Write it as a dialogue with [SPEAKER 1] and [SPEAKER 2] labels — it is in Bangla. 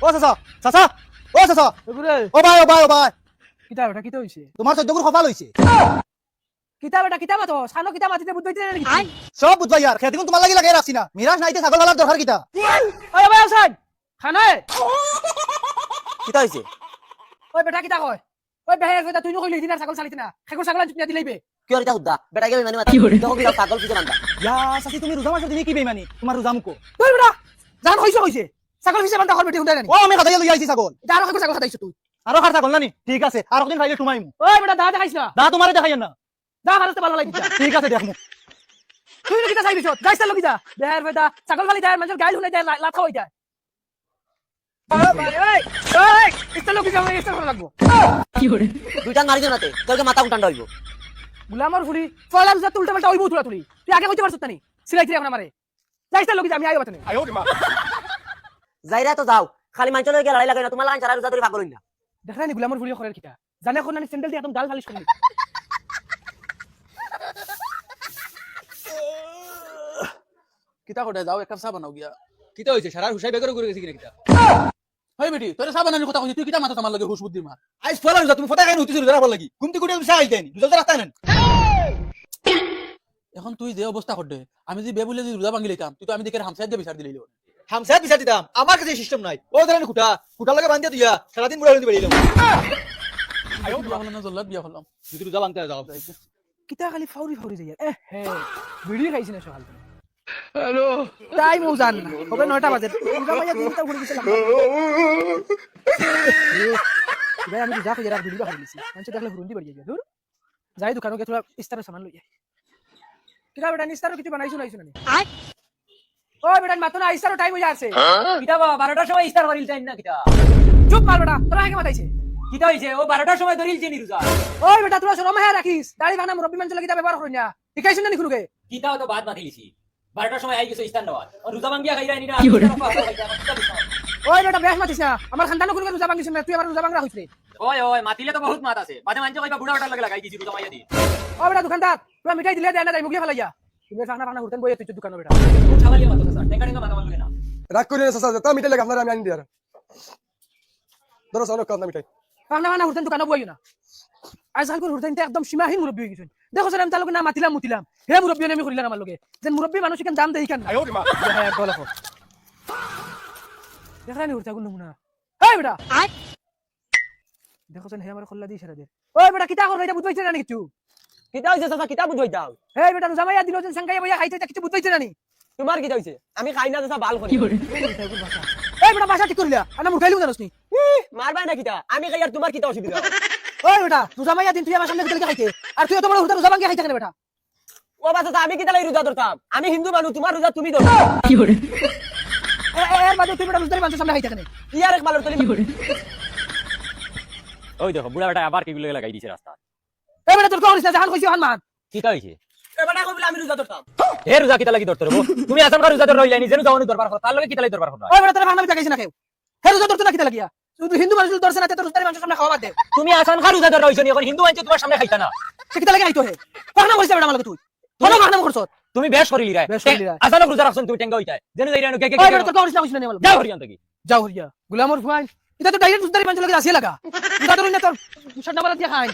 [SPEAKER 1] ও চাচা চাচা ও চাচা
[SPEAKER 2] এগুরে
[SPEAKER 1] ও ভাই ও ভাই ও ভাই
[SPEAKER 2] কিতা বেটা কিতা হইছে
[SPEAKER 1] তোমার চোদ্দগুর কপাল হইছে
[SPEAKER 2] কিতা বেটা কিতা মাতো সানো কিতা মাতিতে বুঝ পাইতে নাকি
[SPEAKER 1] সব বুঝবাই আর খেতে তোমার লাগি লাগে রাখছি না মিরাজ নাইতে ছাগল লালার দরকার কিতা
[SPEAKER 2] ওই ভাই আসান খানা
[SPEAKER 3] কিতা হইছে
[SPEAKER 2] ওই বেটা কিতা কয় ওই বেহের বেটা তুই নকইলি দিনার ছাগল চালিতে না ছাগল ছাগল চুপিয়া দিলাইবে
[SPEAKER 3] কি হইতা হুদ্দা বেটা কে মানে মাথা দেখো কি পাগল পিছে বান্দা
[SPEAKER 1] ইয়া চাচি তুমি রোজা মাসের দিনে কি বেইমানি তোমার রোজা মুকো
[SPEAKER 2] তুই বেটা জান হইছে ছাগল হিসেবে বান্দা হল বেটি হুন্দা জানি
[SPEAKER 1] ও আমি খাদাইয়া লই আইছি ছাগল
[SPEAKER 2] এটা আরো ছাগল খাইছো তুই
[SPEAKER 1] আরো খার ছাগল নানি ঠিক আছে আর একদিন খাইলে তোমাইমু
[SPEAKER 2] ওই বেটা দা দেখাইছ না
[SPEAKER 1] দা তোমারে দেখাইয়া না
[SPEAKER 2] দা হারতে ভালো লাগিছে
[SPEAKER 1] ঠিক আছে দেখমু
[SPEAKER 2] তুই কিতা চাইবিছ যাইছ লগি যা বেহের বেটা ছাগল খালি যায় মানুষ গাইল হুনাই যায় লাথা হই যায় এই ইস্তা লগি যাও ইস্তা ভালো লাগবো
[SPEAKER 3] দুইটা মারি নাতে তোকে মাথা উঠান হইব
[SPEAKER 2] গুলামর ফুলি ফলাম যা উল্টা পাল্টা হইবো তুলা তুলি তুই আগে কইতে পারছত না নি সিলাইতি এখন আমারে যাইছ লগি যা আমি আইব বাতনে
[SPEAKER 3] যাইরা তো যাও খালি মাইচলে গিয়ে লড়াই লাগে না তোমার লাগান ছাড়া রোজা ধরে পাগল হইনা
[SPEAKER 2] দেখলা নি গুলামর ফুলি করের কিটা জানে কোন নানি স্যান্ডেল দিয়ে একদম গাল ফালিশ করলি
[SPEAKER 4] কিতা করে যাও এক কাপ চা বানাও গিয়া
[SPEAKER 5] কিতা হইছে সারা হুসাই বেগরে করে গেছি কিনা কিতা
[SPEAKER 4] হয় বেটি তোর চা বানানোর কথা কইছি তুই কিতা মাথা আমার লাগে হুশ বুদ্ধি মার
[SPEAKER 5] আইস ফলা রোজা তুমি ফটা খাই উঠি রোজা রাখবার লাগি ঘুমতি কুটি তুমি চাই দেনি রোজা রাখতা নেন
[SPEAKER 4] এখন তুই যে অবস্থা করতে আমি যে বে বলে যে রোজা ভাঙিলে কাম তুই তো আমি দেখে হামসাইদ দিয়ে বিচার দিলি
[SPEAKER 5] হামসা বিচার দিতাম আমার কাছে সিস্টেম নাই ও ধরেন কুটা কুটা লাগে বান্ধিয়া দিয়া সারাদিন বুড়া হইতে বেরিয়ে
[SPEAKER 4] বিয়া হলাম না জল্লাদ বিয়া হলাম
[SPEAKER 5] যদি রোজা ভাঙতে যাও
[SPEAKER 2] কিতা খালি ফাউরি ফাউরি যাই এ হে ভিডিও খাইছ না সকাল হ্যালো তাই মু জান না হবে 9টা বাজে উনকা মাইয়া দিনটা ঘুরে গেছিলাম ভাই আমি যা খাই রাখ ভিডিও খাই দিছি মানুষ দেখলে হুরুন্দি বাড়ি যায় দূর যাই দোকানে গিয়ে থোড়া ইস্তারের সামান লই যাই কিটা বেটা ইস্তারও কিছু বানাইছো নাইছো না ওই বেটা মাতো না ইস্তারও টাইম হই আছে
[SPEAKER 3] কিতা বাবা 12টার সময় ইফতার করিল চাই না কিতা
[SPEAKER 2] চুপ মার বেটা তোরা আগে মাতাইছে
[SPEAKER 3] কিতা হইছে ও 12টার সময় ধরিল চিনি রোজা
[SPEAKER 2] ওই বেটা তোরা শরম হ্যাঁ রাখিস দাড়ি ভাঙা মুরব্বি মানুষ লাগি ব্যবহার করি না শিখাইছ না নিখুনুকে
[SPEAKER 3] কিতা তো বাদ বাতিলিছি 12টার সময় আই গেছে ইফতার নেওয়া আর রোজা ভাঙিয়া খাইরা নি না
[SPEAKER 2] ওই বেটা বেশ মাতিস না আমার খানদানো কোনো রোজা ভাঙিস না তুই আমার রোজা ভাঙরা হইছে
[SPEAKER 3] ওই ওই মাতিলে তো বহুত মাত আছে বাদে মানছে কইবা বুড়া ওটার লাগে লাগাই দিছি রোজা মাইয়া দি
[SPEAKER 2] ও বেটা দোকানদার তুই মিঠাই দিলে দেনা যাই মুগিয়ে ফেলাইয়া তুমি ফাঁকনা ফাঁকনা ঘুরতেন বইয়ে তুই দোকানে বেটা
[SPEAKER 3] ও ছাগলিয়া মাত আছে টেঙ্গা টেঙ্গা মাথা মারবে না
[SPEAKER 6] রাগ করি না চাচা তা মিঠাই লাগে আপনারা আমি আনি দিয়ার ধরো সানো কান্না মিঠাই
[SPEAKER 2] ফাঁকনা ফাঁকনা ঘুরতেন দোকানে বইও না আজকাল করে ঘুরতেন একদম সীমাহীন মুরব্বী হয়ে গেছেন দেখো স্যার আমি তার লগে না মাতিলাম মুতিলাম হে মুরব্বী আমি করিলাম আমার লগে যে মুরব্বী মানুষ কেন দাম দেই কেন হ্যাঁ বলো দেখলা নি ঘুরতে কোন নমুনা এই বেটা দেখো হে আমার খল্লা দি সেরা দে ওই বেটা কিতা করবে এটা বুঝাইছ না কিছু
[SPEAKER 3] কিতা হইছে চাচা কিতা বুঝাইতাও
[SPEAKER 2] এই বেটা জামাইয়া দিল যে সংগাইয়া বইয়া খাইতে কিছু বুঝাইছ না নি
[SPEAKER 3] তোমার কিতা হইছে আমি খাই না চাচা বাল করি
[SPEAKER 2] এই বেটা বাসা ঠিক করিলা আনা মুঠাইলু জানোস নি
[SPEAKER 3] মারবাই না কিতা আমি খাই আর তোমার কিতা অসুবিধা
[SPEAKER 2] ওই বেটা জামাইয়া দিন তুই আমার সামনে ভিতরে খাইতে আর তুই তো বড় হুদা রোজা ভাঙিয়া খাইতে কেন বেটা
[SPEAKER 3] ও বাচ্চা আমি কিতা লাই রোজা ধরতাম আমি হিন্দু মানুষ তোমার রোজা তুমি ধরো
[SPEAKER 2] এর বাদে তুই বেটা রোজা মানুষের সামনে খাইতে কেন
[SPEAKER 3] ইয়ার এক মালর তলি ওই দেখো বুড়া বেটা আবার কি লাগাই দিছে রাস্তা
[SPEAKER 2] এই বেটা তোর করিস না জাহান কইছি হান মান
[SPEAKER 3] কিতা হইছে এ বেটা কইলা আমি রোজা ধরতাম হে রোজা কিতা লাগি ধরতে রবো তুমি আসাম কা রোজা ধর রইলাই নিজে রোজা অনু দরবার করো তার লগে কিতা লাগি দরবার করো
[SPEAKER 2] ওই বেটা তোর ভাঙনা বিটা খাইছ না কেউ হে রোজা ধরতে না কিতা লাগিয়া তুই হিন্দু মানুষ ধরছ না তোর রোজা মানুষের সামনে খাওয়া বাদ দে
[SPEAKER 3] তুমি আসাম কা রোজা ধর রইছনি এখন হিন্দু আইছে তোমার সামনে খাইতা না
[SPEAKER 2] সে কিতা লাগি খাইতো হে ভাঙনা কইছ বেটা আমার লগে তুই কোন ভাঙনা করছ
[SPEAKER 3] তুমি বেশ করিলি রে
[SPEAKER 2] বেশ করিলি রে।
[SPEAKER 3] আসাম রোজা রাখছন তুমি টেঙ্গা হইতায় যেন যাইরা কে কে
[SPEAKER 2] ওই বেটা তোর করিস না কইছ না আমার
[SPEAKER 3] যাও হরিয়ান থেকে
[SPEAKER 2] যাও হরিয়া গুলামর ফুয়াইন এটা তো ডাইরেক্ট রোজা মানুষের লগে আসিয়া লাগা এটা তোর না তোর সাদা বালা দিয়া খাই